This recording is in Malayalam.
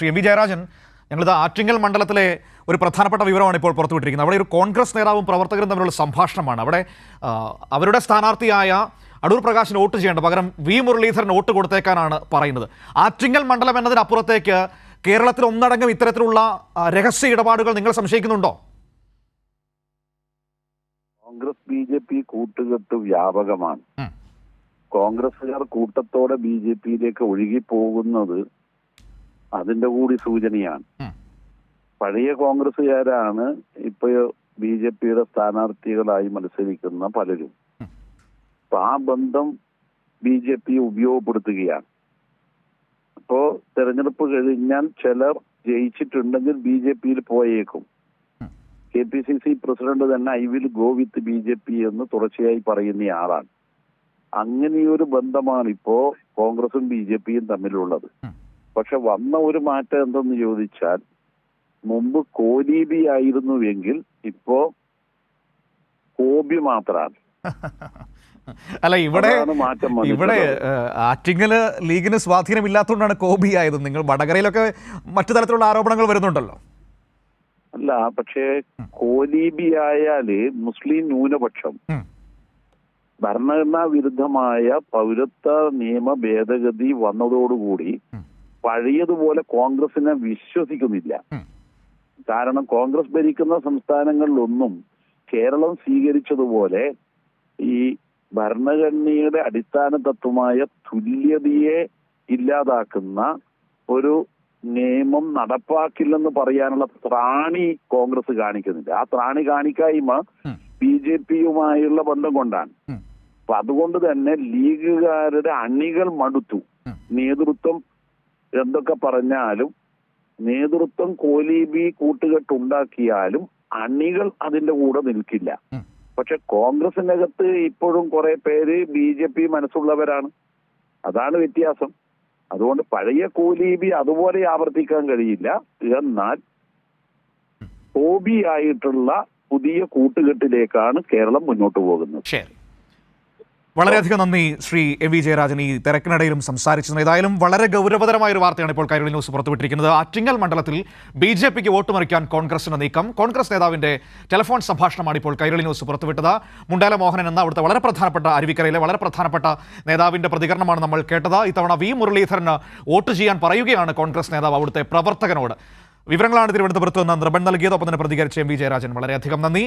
ശ്രീ എം വി ജയരാജൻ, ഞങ്ങളിത് ആറ്റിങ്ങൽ മണ്ഡലത്തിലെ ഒരു പ്രധാനപ്പെട്ട വിവരമാണ് ഇപ്പോൾ പുറത്തുവിട്ടിരിക്കുന്നത്. അവിടെ ഒരു കോൺഗ്രസ് നേതാവും പ്രവർത്തകരും തമ്മിലുള്ള സംഭാഷണമാണ്. അവിടെ അവരുടെ സ്ഥാനാർത്ഥിയായ അടൂർ പ്രകാശിന് വോട്ട് ചെയ്യേണ്ട പകരം വി മുരളീധരൻ വോട്ട് കൊടുത്തേക്കാനാണ് പറയുന്നത്. ആറ്റിങ്ങൽ മണ്ഡലം എന്നതിനപ്പുറത്തേക്ക് കേരളത്തിൽ ഒന്നടങ്കം ഇത്തരത്തിലുള്ള രഹസ്യ ഇടപാടുകൾ നിങ്ങൾ സംശയിക്കുന്നുണ്ടോ? കോൺഗ്രസ് BJP കൂട്ടുകെട്ട് വ്യാപകമാണ്. കോൺഗ്രസുകാർ കൂട്ടത്തോടെ BJPയിലേക്ക് ഒഴുകിപ്പോകുന്നത് അതിന്റെ കൂടി സൂചനയാണ്. പഴയ കോൺഗ്രസുകാരാണ് ഇപ്പൊ BJPയുടെ സ്ഥാനാർത്ഥികളായി മത്സരിക്കുന്ന പലരും. അപ്പൊ ആ ബന്ധം BJP ഉപയോഗപ്പെടുത്തുകയാണ്. അപ്പോ തെരഞ്ഞെടുപ്പ് കഴിഞ്ഞാൽ ചിലർ ജയിച്ചിട്ടുണ്ടെങ്കിൽ BJPയിൽ പോയേക്കും. KPCC പ്രസിഡന്റ് തന്നെ I will go with BJP എന്ന് തുടർച്ചയായി പറയുന്നയാളാണ്. അങ്ങനെയൊരു ബന്ധമാണ് ഇപ്പോ കോൺഗ്രസും BJPയും തമ്മിലുള്ളത്. പക്ഷെ വന്ന ഒരു മാറ്റം എന്തെന്ന് ചോദിച്ചാൽ, മുമ്പ് കോലീബി ആയിരുന്നുവെങ്കിൽ ഇപ്പോ കോബി മാത്രമാണ്. അല്ല, ഇവിടെ ആറ്റിങ്ങല് ലീഗിന് സ്വാധീനമില്ലാത്തതുകൊണ്ടാണ് കോബി ആയത്. നിങ്ങൾ വടകരയിലൊക്കെ മറ്റു തരത്തിലുള്ള ആരോപണങ്ങൾ വരുന്നുണ്ടല്ലോ. അല്ല, പക്ഷേ കോലീബി ആയാല് മുസ്ലിം ന്യൂനപക്ഷം ഭരണഘടനാ വിരുദ്ധമായ പൗരത്വ നിയമ ഭേദഗതി വന്നതോടുകൂടി പഴയതുപോലെ കോൺഗ്രസിനെ വിശ്വസിക്കുന്നില്ല. കാരണം കോൺഗ്രസ് ഭരിക്കുന്ന സംസ്ഥാനങ്ങളിലൊന്നും കേരളം സ്വീകരിച്ചതുപോലെ ഈ ഭരണഘടനയുടെ അടിസ്ഥാന തത്വമായ തുല്യതയെ ഇല്ലാതാക്കുന്ന ഒരു നിയമം നടപ്പാക്കില്ലെന്ന് പറയാനുള്ള ത്രാണി കോൺഗ്രസ് കാണിക്കുന്നില്ല. ആ ത്രാണി കാണിക്കായ്മ BJPയുമായുള്ള ബന്ധം കൊണ്ടാണ്. അപ്പൊ അതുകൊണ്ട് തന്നെ ലീഗുകാരുടെ അണികൾ മടുത്തു. നേതൃത്വം എന്തൊക്കെ പറഞ്ഞാലും, നേതൃത്വം കോലീബി കൂട്ടുകെട്ടുണ്ടാക്കിയാലും അണികൾ അതിന്റെ കൂടെ നിൽക്കില്ല. പക്ഷെ കോൺഗ്രസിനകത്ത് ഇപ്പോഴും കുറെ പേര് BJP മനസ്സുള്ളവരാണ്. അതാണ് വ്യത്യാസം. അതുകൊണ്ട് പഴയ കോലീബി അതുപോലെ ആവർത്തിക്കാൻ കഴിയില്ല. എന്നാൽ ഹോബി ആയിട്ടുള്ള പുതിയ കൂട്ടുകെട്ടിലേക്കാണ് കേരളം മുന്നോട്ട് പോകുന്നത്. ശരി, വളരെയധികം നന്ദി ശ്രീ എം വി ജയരാജൻ, ഈ തിരക്കിനിടയിലും സംസാരിച്ചത്. ഏതായാലും വളരെ ഗൗരവതരമായ ഒരു വാർത്തയാണ് ഇപ്പോൾ കൈരളി ന്യൂസ് പുറത്തുവിട്ടിരിക്കുന്നത്. ആറ്റിങ്ങൽ മണ്ഡലത്തിൽ BJPക്ക് വോട്ട് മറിക്കാൻ കോൺഗ്രസിന് നീക്കം. കോൺഗ്രസ് നേതാവിന്റെ ടെലിഫോൺ സംഭാഷണമാണ് ഇപ്പോൾ കൈരളി ന്യൂസ് പുറത്തുവിട്ടത്. മുണ്ടാല മോഹനൻ എന്ന അവിടുത്തെ വളരെ പ്രധാനപ്പെട്ട, അരുവിക്കരയിലെ വളരെ പ്രധാനപ്പെട്ട നേതാവിന്റെ പ്രതികരണമാണ് നമ്മൾ കേട്ടത്. ഇത്തവണ വി മുരളീധരന് വോട്ട് ചെയ്യാൻ പറയുകയാണ് കോൺഗ്രസ് നേതാവ് അവിടുത്തെ പ്രവർത്തകനോട്. വിവരങ്ങളാണ് തിരുവനന്തപുരത്ത് നിന്ന് നിർബൻ നൽകിയത്. ഒപ്പം തന്നെ പ്രതികരിച്ച എം വി ജയരാജൻ, വളരെയധികം നന്ദി.